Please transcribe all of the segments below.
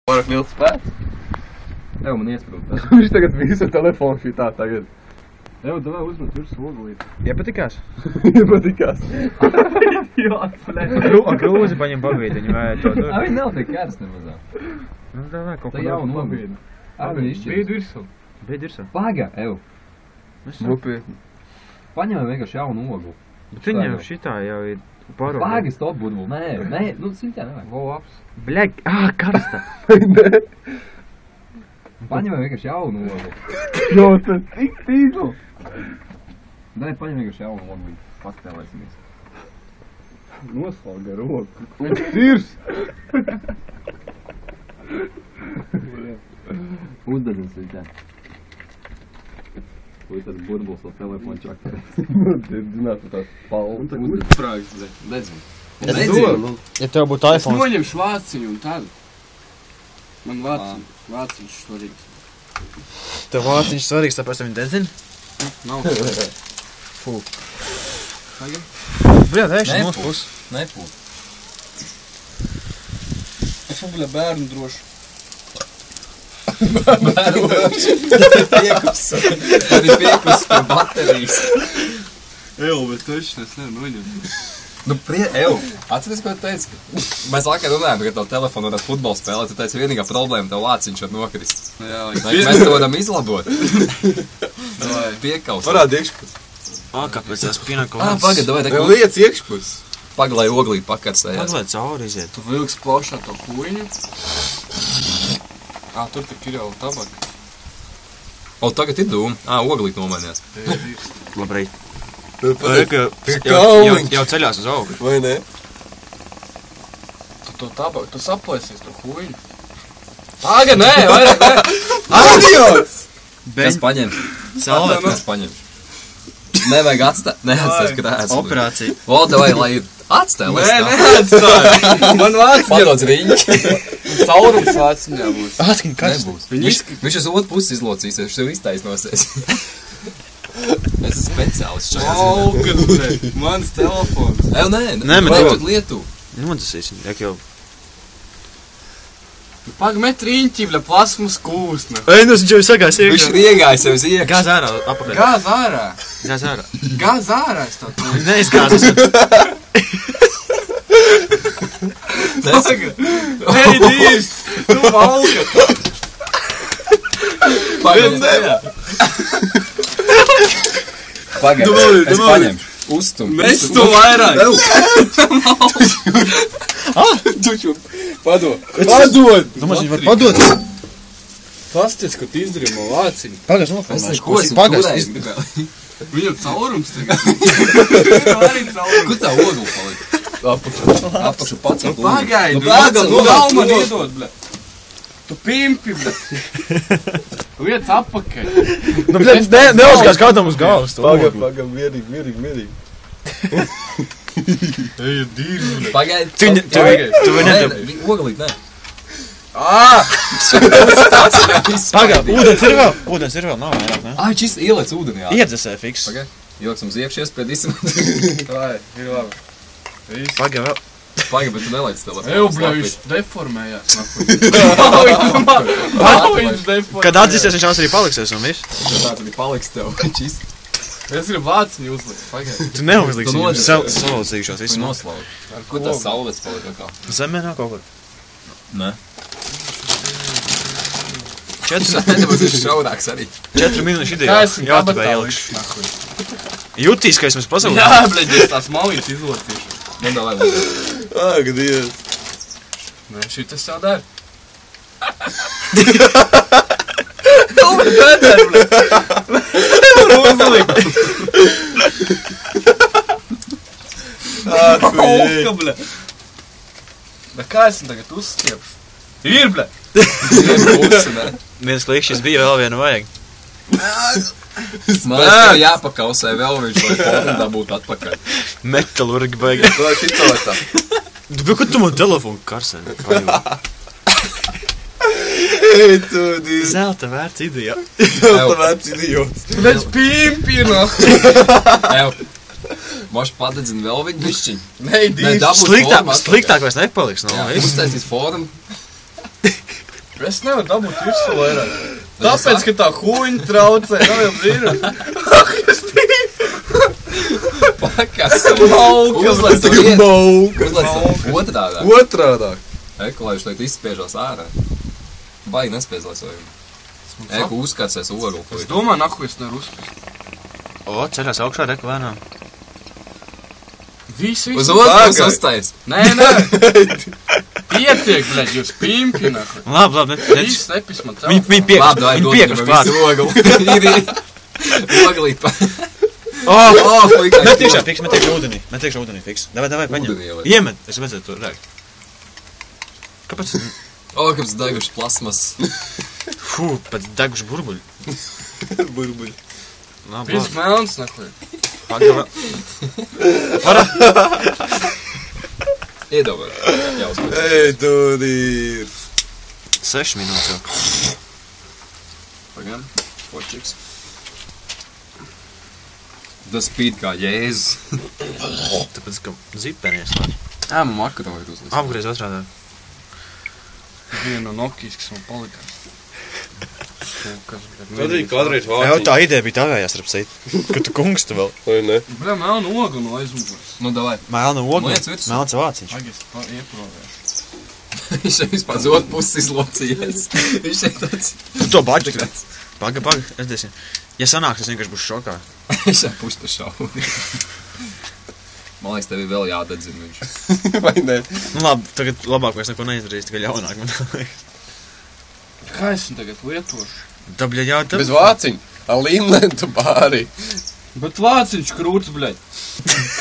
Vairāk vilkt spēc. Evo, man iesprūd. Viņš tagad visu telefonu šitā tagad. Evo, davai uzmet virs ogulīt. Iepatikās? Iepatikās. Grūzi paņem pabīdi, viņi vajag to dur. Viņi nav tik kārs nemazā. Nu, davai, kaut Tā ko jau daudz. nobīdi. Viņi izšķirs. Bīd virsū. Bīd virsū. Paga, Evo. Nopietni. Paņemam vienkārši jaunu ogulu. Bet viņam šitā jau ir paro. Paga, stop, budvul. Nē, nu simtā nevajag. Volaps. Bļek, karsta. Paņemam vienkārši jaunu ogulu. Jo, tas tik tīklu. Dai, paņem vienkārši jaunu ogulu. Paktēlēsimies. Noslauga roku. Viņš tirs. Uzdedzam simtā. Ko ir tas burbuls no telefona čakarēs? Zinātu tās palmas. Uzsprāgs, dedzim. Ja tev būtu Es iPhone. noņemšu vāciņu un tad. Man vāciņš svarīgs. Tev vāciņš svarīgs, tāpēc tev viņi dedzina? Nav. Fū. Tagad? Bļa, vērš Nepūt. mūsu pusi. Nepūt. Es vabuļa bērnu drošu. Piekups. Tad ir piekups pie baterijas. Eju, bet taču es nevaru noņemt. Nu, Evo, atceries, ko tu teici? Mēs vakar runājām, ka tev telefonu varētu futbolu spēlēt, tu teici, vienīgā problēma tev vāciņš var nokrist. Jā, Mēs to varam izlabot. Piekaus. Parādi iekšpus. Kāpēc tās pienāko Pagad, davai, Vēl liec iekšpus. Pagad, lai oglīt pakarstējās. Pagad, lai cauri iziet. Tu vilks plašā to kuiņu. Tur tik ir jau tabaka. O, tagad ir dūma. Oglīt nomainījās. Labrīt. Pie Jau ceļās uz augšu. Vai ne? Tu to tabaku, tu saplēsies to kuiņu. Pagad, nē, vairāk, nē. Idiots! Kas paņem? Salvēt. Kas paņem? Nevajag atstāt. Neatstāt krēslu. Operācija. Volta vai, lai atstāj, lai Nē, stāv. neatstāj. Man vāciņa. Padots riņķi. Caurums vāciņā būs. Atkin, kas? Nebūs. Viņš uz otru pusi izlocīsies, viņš tev iztaisnosies. Es esmu speciālists šajā ziņā. Augas, bre. Mans telefons. Ev, nē, Nē, bet vai tev- tu Lietu? Nu, tas īsi. Jak jau. Pag met riņķi, ble, plasmas kūsna. Ei, nu, viņš jau sagās Viņš iekšā. riegāja sev uz iekšā. Gāz ārā, apakaļ. Gāz ārā. Gāz ārā. Gāz ārā es tā tu. Neizgāzes. Pagad. Ei, dīrs. Tu valga. Pagaid. Pagaid, es paņemšu. Uztum. Mēs to vairāk. Tuču, padod. Padod! Domāju, viņi var padot. Pasties, ko tu izdarīji man vāciņu. Pagas Es nofilmēšu. neko esmu Pagas. turējis gribēju. Viņam caurums tagad. Viņam arī caurums. Kur tā ogula palika? Apakšu pats. Pagaidi, pagaid, nu nav man iedod, ble. Tu pimpi, ble. Viec apakaļ. Nu, bļa, neuzgāz kādam uz galvas. to Pagam, ogli. pagam, mierīgi. Ej, dīrs, ble. Pagaid. Tu viņu nedab. Oglīt, nē. Pagā, ūdens ir vēl, nav vairāk, ne? Šis ielēc ūdenī. Iedzesē fiks. Pagaid. Ieliksim uz iekšies pie disim. Vai, ir labi. Viss. Pagā vēl. Pagaid, bet tu nelaic telefonu. Eju, ble, viņš deformējās. Viņš deformējās. Kad atzīsies, viņš arī paliksies un viss. Tā tad paliks tev. Čist. Es gribu vāciņu uzlikt. Pagaid. Tu neuzliksi Tu viņu. nodzi. Salaucīgšos visu. Noslaukt. Ar ko tas saulēts palika kā? Zemē nav kaut kur. Nē. 4 Tas ir šaurāks arī. minūšu Kā ideja. esmu Jā, tu kabatā vēl likt, ielikšu. nahuj. Jutīs, ka esmu pasaulē. Jā, bleģ, es tās malītes izlocīšu. Nedalē. Ak, Dievs. Nē, šitas jau dar. Auga, ble. Bet kā esmu tagad uzstiepšu? Ir, ble. Viens klikšķis bija, vēl vienu vajag. Man liekas, tev jāpakausē vēl viņš, lai formu dabūtu atpakaļ. Metalurgi baigi. Tā šito tā. Bet, kad tu man telefonu karsē? Ei, tu, Dievs. Zelta vērts ideja. Tā vērts idiots. Bet pimpi, no. Ev. Moš padedzina vēl viņu bišķiņu. Nē, dīrs. Sliktāk vairs nepaliks, no? Jā, uztaisīs forumu. Es nevaru dabūt visu vairāk. Tāpēc, ka tā huņa traucē, nav jau brīnums. Ak, es tīk! Pakas! Mauka! Uzlēc to vietu! Mauka! Uzlēc to otrādāk! Otrādāk. Eko, lai viņš tagad izspiežās ārā. Baigi nespiezlēs vajag. Eko, uzkācies ogu. Es domāju, nahu es nevaru uzspēst. O, ceļās augšā, reku vēnām. Viss. Uz otru uztais! Nē. Pietiek, bļaļ, jūs pimpi, nahu. Labi, Viss nepis man Viņi piekras klāt. Ogu. Ir oglīt pa... Met iekšā ūdenī, fiks. Davai, paņem. Ūdenī ieliek. Iemet, es vajadzētu to rēkt. Kāpēc? Kāpēc deguši plasmas. Fū, pēc deguši burbuļi. Burbuļi. Viss melns, nahu. Pagava. Iedomāj. Jāuzpēc. Ei, tūdīt. 6 minūtes jau. Pagam. Forčiks. Tas spīd kā jēzus. Tāpēc, ka zipenies. Man makaroju ir uzlicis. Apgriez otrādā. Viena no Nokijas, kas man palikās. Tādīgi kādreiz Jā, vācīgi. tā ideja bija tavējās, rapsīt. Ka tu kungs tu vēl. Vai ne? Bļa, melnu ogu no aizmugures. Nu, davai. Melna oga, Liec virsū. melns vāciņš. Agis ieprovēšu. Viņš šeit vispār uz otru pusi izlocījies. Viņš šeit tāds... Tu to baģi. Paga, redzēsim. Ja sanāks, es vienkārši būšu šokā. Viņš šeit puši pa šauni. Man liekas, tev ir vēl jādedzina viņš. Vai ne? Nu labi, tagad labāk vairs neko neizdarīs, tikai ļaunāk man liekas. Kā es viņu tagad lietošu? Tā, bļa, jau tev. Bez vāciņu. Ar līmlentu pāri. Bet vāciņš krūts, bļaļ.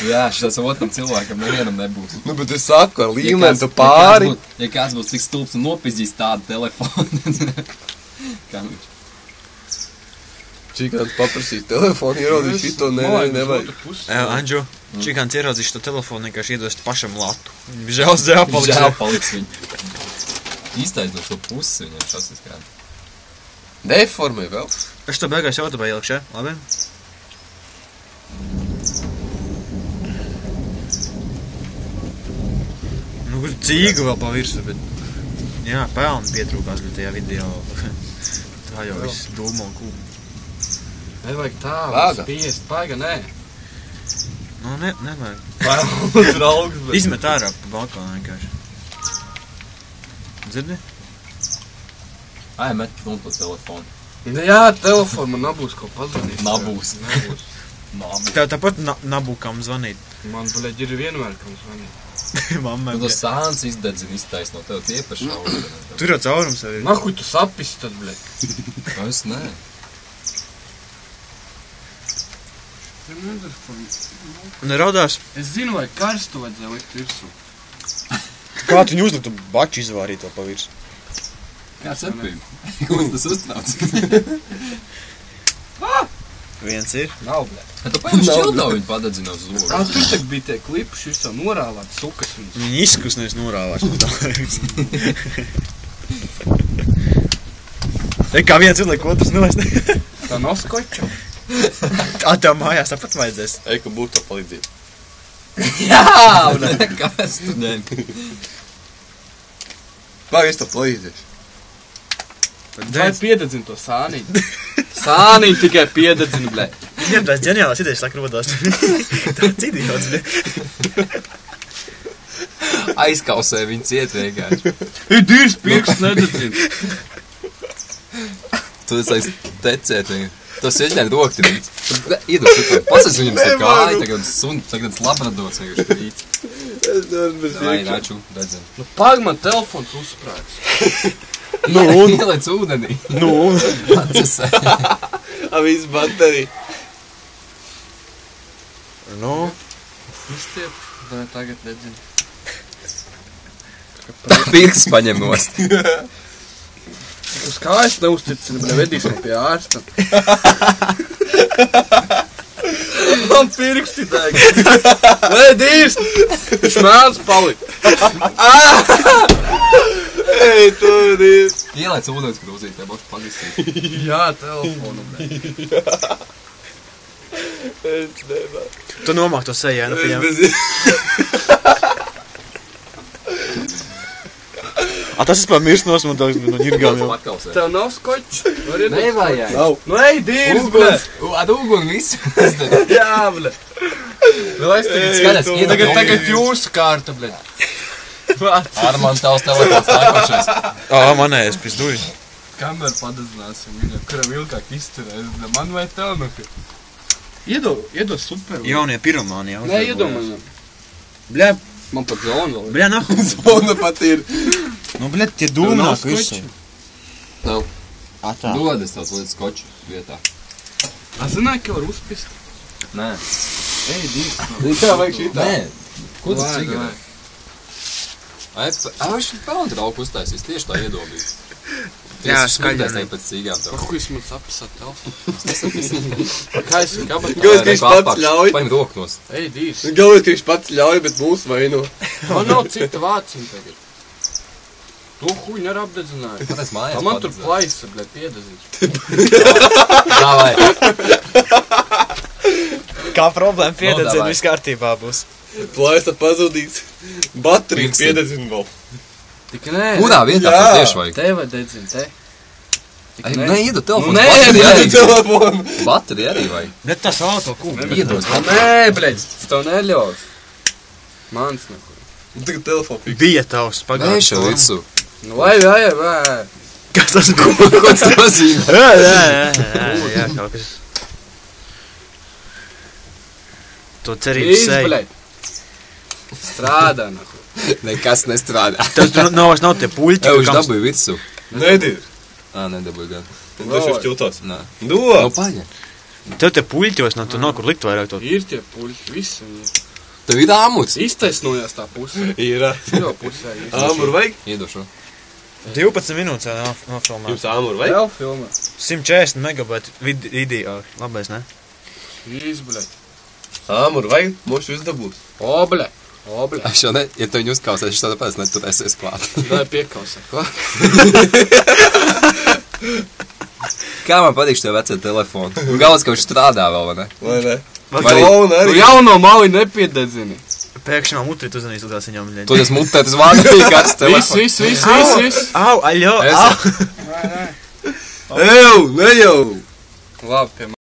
Jā, šis otram cilvēkam nevienam nebūs. Nu, bet es saku, ar līmlentu pāri. Ja kāds būs tik stulbs un nopizdīs tādu telefonu. Kā viņš? Čikāns paprasīs telefonu, ierodīs šito, nevajag. Anģu, Čikāns ieraudzīs šo telefonu, vienkārši iedos pašam latu. Žēl paliks. Žēl paliks viņu. Iztaisno šo pusi viņam šas izkrāt. Deformē vēl. Es to beigās jautā ielikšu, ja? Labi? Nu, kur cīgu vēl pa virsu, bet... Jā, pelni pietrūkās, bet tajā video... Tā jau viss dūma un kūma. Nevajag tā, Pāga. spiest, paiga, nē. Nu, nevajag. Pelns raugs, bet... Izmet ārā pa balkonu vienkārši. Dzirdi? Ai, met un pa telefonu. Jā, telefonu man nabūs ko pazvanīt. Nabūs. Nebūs. Tev tāpat nabūkam zvanīt. Man, bļaļ, ir vienmēr, kam zvanīt. Mamma, Tu tas sāns izdedzina iztaisno tev tie paši šauni. tur jau caurums sev ir. Nahuj tu sapisi tad, bļaļ. Es nē. Neraudās. Es zinu, vai karstu vajadzēja likt virsū. Kā tu viņu uzliktu baču izvārīt vēl pa virsu? Kāds atpīm? Ko tas uztrauc? Viens ir. Nav, bļaļ. Tu paņem šķildavu viņu padedzina uz zogu. Tur tak bija tie klipi, šis jau norāvāt sukas viņus. Viņi izskus nevis norāvās. Kā viens ir, lai otrs nelaiž. Tā noskoča. Tev mājās tāpat vajadzēs. Ej, ka būtu to palīdzīt. Jā, un kāpēc tu ņem? Pagaid, es to palīdzēšu. Vai piededzina to sāniņu? Sāniņu tikai piededzina, bļaļ. Viņam tās ģeniālās idejas sāk rodās. Tāds idiots, bļa. Aizkausē viņu ciet vienkārši. Ir dīrs pirksts nededzina. Tu aiz tecēt vienkārši. Tas ieģņēri roktinīts. Iedod šitā. Pasas viņam tā kāja, tagad sun, tagad labradors vienkārši krīt. Es nevaru bez Vai, iekšā. naču, redzam. Nu, pag man telefons uzsprāgs. Nu, un? Ielēc ūdenī. Nu, un? Atcesē. A, viss baterija. Nu, Iztiep, vai tagad nedzina. Pirks paņem nost. Uz kājas neuzticina, bet vedīs man pie ārsta. Man pirksti deg. Vai dīrs? Viņš mēls palika. Ej, tūdīt. Ielēc ūdens krūzīt, te būs pagisīt. Jā, telefonu, bļaļ. Es nevaru. tu nomāk to sejā, nu Es pieņem. bez Tas es pamirst nosmontāks no ņirgām jau. Atkausē. Tev nav skočs? Nevajag. Nav. Nu ej, dīrs, bļa! Ar uguni visu. Jā, bļa! Vēl es Skaties, tagad jūsu kārta, bļa! Armand, tavs telefons nākošais. Manējais, pizduji. Kameru padazināsim, viņa, kuram ilgāk izturēs, bļa, man vai tev, nu, ka... Iedo super. Jaunie piromāni jau. Nē, iedomājam. Bļā, Man pat zonu vēl. bļā, nav. Zona pat ir. Nu, bļā, tie dūmi nav nāk visu. Nav. Tā. Dod es tās līdz skoču vietā. A, zināji, ka var uzpist? Nē. Ej, dīrs. Tā vajag šitā. Nē. Ko tas cigarē? Viņš pelnu trauku uztaisīs, tieši tā iedomīgi. Jā, skaļi. skaļi. Es teiktu pēc cīgām tev. Ko es man sapasāt telefonu? Kā es kabatā? Galvenais, ka viņš pats ļauj. Paņem roknos. Ej, dīrs. Galvenais, ka viņš pats ļauj, bet mūs vaino. Man nav cita vācina tagad. To huļu nevar apdedzināju. Kad es mājās Man tur padedzināju. plaisa, bļa, piedezīt. Tā vai. Kā problēma piededzina, viss kārtībā būs. Plaisa pazudīs. Baterija Pirksim. piededzina vēl. Tik nē. Kurā vietā Jā. tev tieši vajag? Te vai dedzina, te. Tik Ai, nē, iedod telefonu. Nē, Baterija arī. Telefonu. Baterija arī vajag. Bet tas auto kūka. Iedod. Nē, bļaļ, tev neļaus. Mans neko. Tagad telefonu fiks. Bija tavs Nē, pagājums. šo visu. Nu, vai. Kas tas Ko tas nozīmē? Jā, kaut kas. To cerības Dīrs, seja. bļaļ. Strādā, nahu. Nekas nestrādā. Tas nav tie puļķi, Tev viņš dabūja virsū. Nedir. Ā, nedabūja gan. Tas ir šķiltās. Nē. Do. Nu, paņem. Tev tie puļķos, tu nav kur likt vairāk to. Ir tie puļi, visi viņi ir. Tev ir āmuts. Iztaisnojās tā pusē. Ir. Širo pusē ir. Āmur vajag? Iedošu. 12 minūtes jau nofilmē. Jums āmur vajag? Vēl filmē. 140 megabaitu video. Labais, ne? Šīs, bļaļ. Āmur vajag? Moši izdabūs. O, bļaļ. Es jau ne, ja tu viņu uzkausēsi, viņš tāda pēc neturēsies klāt. Dai piekausē. Kā man patīk šie vecie telefoni? Un galvas, ka viņš strādā vēl, vai ne? Vai ne? Vai arī- Jauna Tu arī. jauno mali nepiededzini. Pēkšņi man mutri tu uzanīs līdz viņam. Tu tas mutē, tas vārds kāds telefons. Viss. Au, aļo, Es- au. Eju, ne jau. Labi, pie